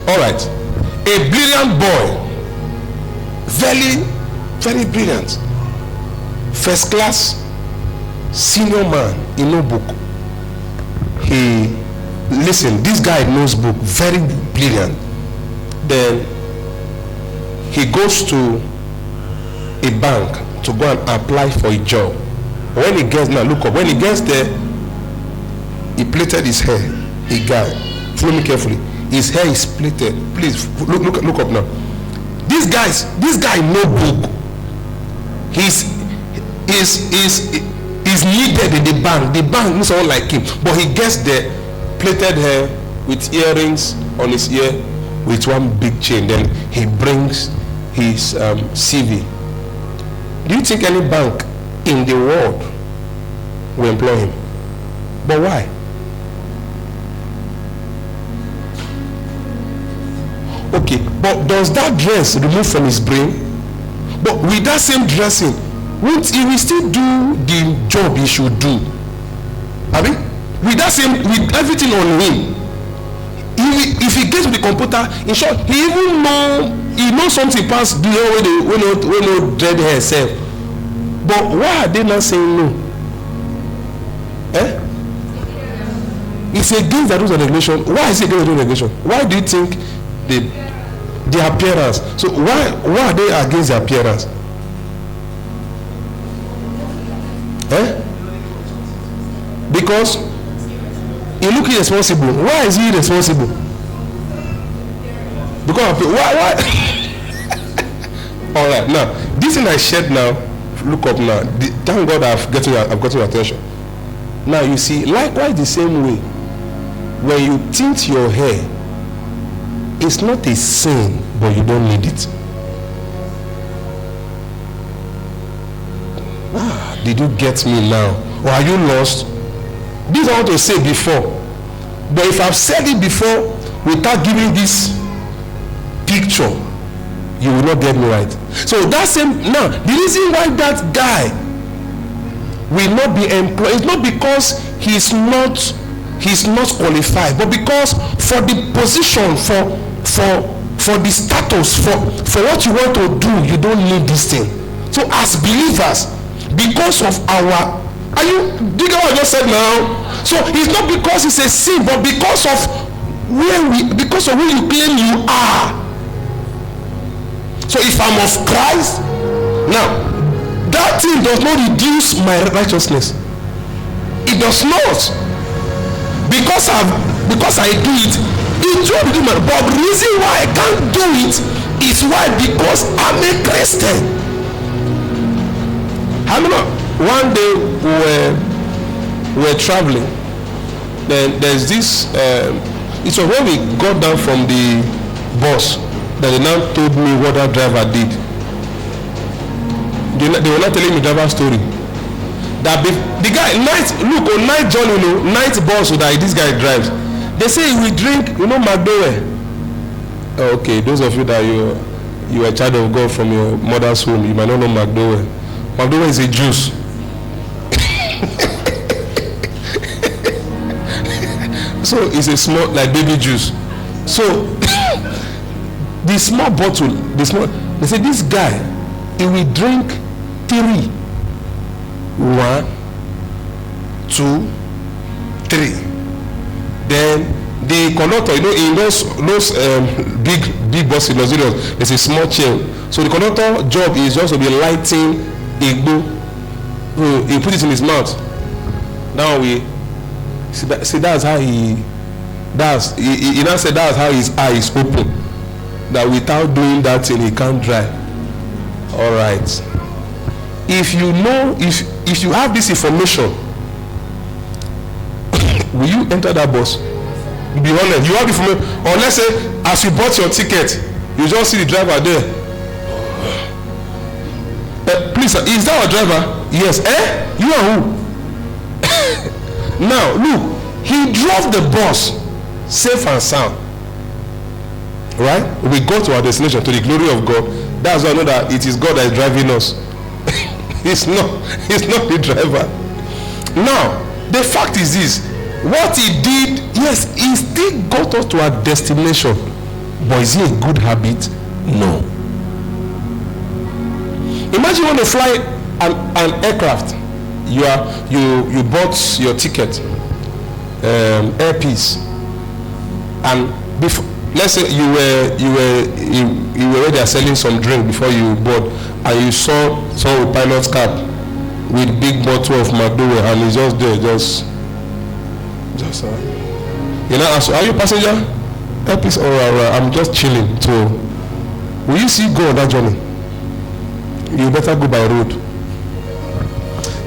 All right. A brilliant boy. Very, very brilliant. First class, senior man in no book. Listen, this guy knows book, very brilliant. Then he goes to a bank to go and apply for a job. When he gets, now look up, when he gets there, he plaited his hair. A guy, follow me carefully. His hair is plaited. Please look up now. This guy no book. He's needed in the bank. The bank needs someone like him, but he gets there, plaited hair with earrings on his ear, with one big chain. Then he brings his CV. Do you think any bank in the world will employ him? But why? Okay, but does that dress remove from his brain? But with that same dressing, won't he will still do the job he should do? I mean, with everything on him, if he gets to the computer, in short, he knows something past the way they dread hair self. But why are they not saying no? It's against the rules and regulation. Why is it against the rules and regulation? Why do you think the appearance? So why are they against the appearance? Because he looks irresponsible. Why is he irresponsible? Because why? All right, now this thing I shared now. Look up now. Thank God I've gotten your attention. Now you see, likewise the same way, when you tint your hair, it's not a sin, but you don't need it. Did you get me now? Or are you lost? This I want to say before. But if I've said it before without giving this picture, you will not get me right. So that same, now the reason why that guy will not be employed is not because he's not qualified, but because for the position, for the status, for what you want to do, you don't need this thing. So as believers, because of our, are you dig what I just said now? So it's not because it's a sin, but because of where you claim you are. So if I'm of Christ, now that thing does not reduce my righteousness. It does not. Because I do it, it won't do my. But the reason why I can't do it is why? Because I'm a Christian. I remember one day we were traveling. Then there's this. It was when we got down from the bus that they now told me what that driver did. They were not telling me the driver's story. That the guy night journey, night bus that this guy drives. They say we drink, McDowell. Okay, those of you that you are a child of God from your mother's home, you might not know McDowell. McDowell is a juice. So it's a small, like baby juice. So the small bottle, they say this guy, he will drink 3. 1, 2, 3. Then the conductor, in those big buses, there's a small chair. So the conductor job is just to be lighting Igbo. So he put it in his mouth. Now we see that's how he now said that's how his eye is open. That without doing that thing he can't drive. All right. If you know, if you have this information, will you enter that bus? Be honest. You have the information. Or let's say, as you bought your ticket, you just see the driver there. Please, sir, is that our driver? Yes. You are who? Now, look, he drove the bus safe and sound. Right? We go to our destination, to the glory of God. That's why I know that it is God that is driving us. It's not the driver. Now, the fact is this: what he did, yes, he still got us to our destination. But is it a good habit? No. Imagine you want to fly an aircraft. You bought your ticket, airpiece, and before, let's say you were already selling some drink before you board, and you saw someone with pilot's cap with big bottle of McDowell, and he's just there, just you know, ask, are you passenger? Airpiece, or I'm just chilling. So, will you see go on that journey? You better go by road.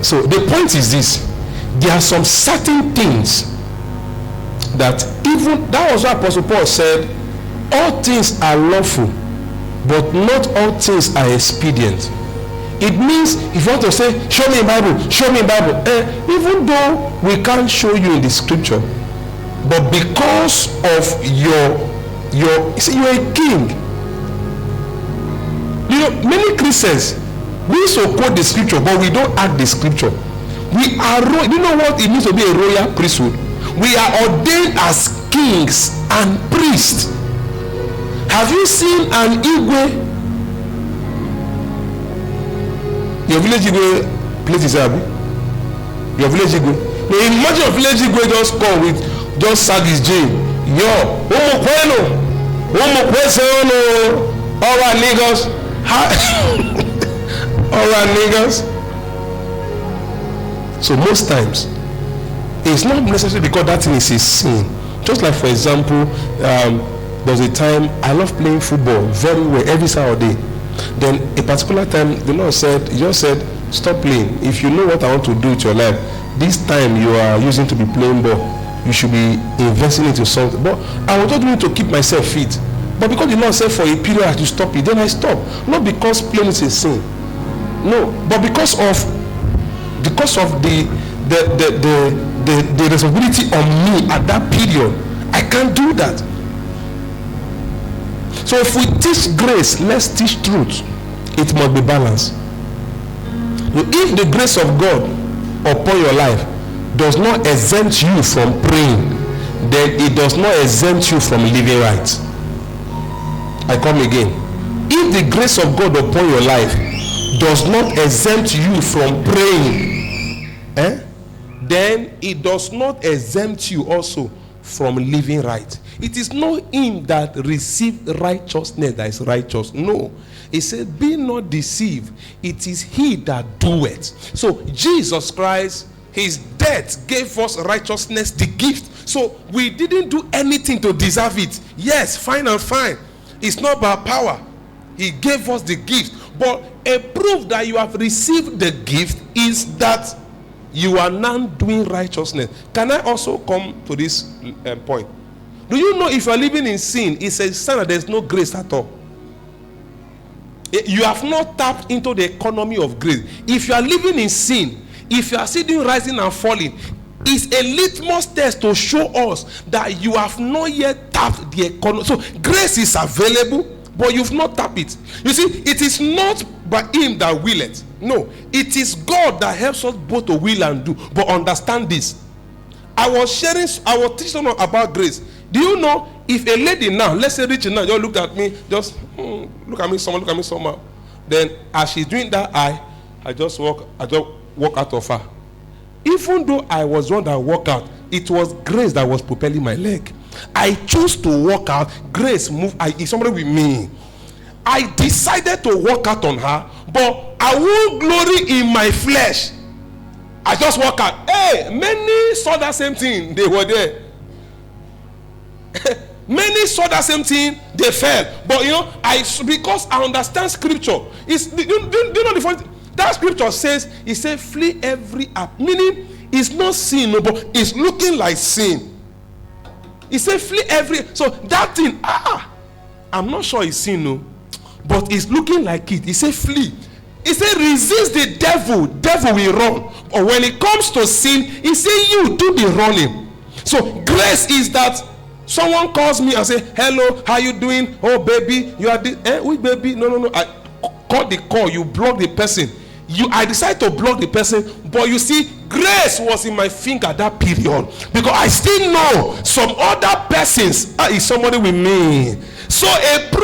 So the point is this: there are some certain things that even that was what Apostle Paul said. All things are lawful, but not all things are expedient. It means if you want to say, show me in Bible, show me in Bible, even though we can't show you in the scripture, but because of your see, you're a king. You know, many Christians, we so quote the scripture, but we don't act the scripture. We are you know what it means to be a royal priesthood? We are ordained as kings and priests. Have you seen an Igwe? Your village Igwe place is Abi? Your village Igwe? Now imagine your village Igwe just come with just sag his jail. Yo, alright niggas. Alright niggas. So most times it's not necessarily because that thing is a sin. Just like for example, there was a time I love playing football very well every Saturday. Then a particular time the Lord said, he just said, stop playing. If you know what I want to do with your life, this time you are using to be playing ball, you should be investing into something. But I was just doing it to keep myself fit. But because the Lord said for a period I have to stop it, then I stop. Not because playing is a sin. No, but because of the responsibility on me at that period. I can't do that. So if we teach grace, let's teach truth. It must be balanced. If the grace of God upon your life does not exempt you from praying, then it does not exempt you from living right. I come again. If the grace of God upon your life does not exempt you from praying, then it does not exempt you also from living right. It is not him that received righteousness that is righteous. No. It says, be not deceived. It is he that doeth. So Jesus Christ, his death gave us righteousness, the gift. So we didn't do anything to deserve it. Yes, fine and fine. It's not by power. He gave us the gift. But a proof that you have received the gift is that you are now doing righteousness. Can I also come to this point? Do you know if you are living in sin, it's a sign that there's no grace at all? You have not tapped into the economy of grace. If you are living in sin, if you are still rising and falling, it's a litmus test to show us that you have not yet tapped the economy. So grace is available, but you've not tapped it. You see, it is not by him that willeth. No, it is God that helps us both to will and do. But understand this. I was teaching someone about grace. Do you know if a lady now, let's say rich now, just looked at me, just look at me somehow. Then as she's doing that, I just walk out of her. Even though I was one that walked out, it was grace that was propelling my leg. I chose to walk out. Grace moved. Is somebody with me? I decided to walk out on her, but I won't glory in my flesh. I just walk out. Hey, many saw that same thing. They were there. Many saw that same thing. They fell. But you know, because I understand scripture. Do you know the funny? That scripture says, it says, flee every act. Meaning, it's not sin, no, but it's looking like sin. It says, flee every. So that thing, I'm not sure it's sin, no, but it's looking like it. It says, flee. It says, resist the devil. Devil will run. Or when it comes to sin, it says, you do the running. So grace is that someone calls me and say, hello, how you doing? Oh, baby, you are this. Which baby? No. I cut the call. You block the person. I decided to block the person, but you see, grace was in my finger that period, because I still know some other persons is somebody with me. So a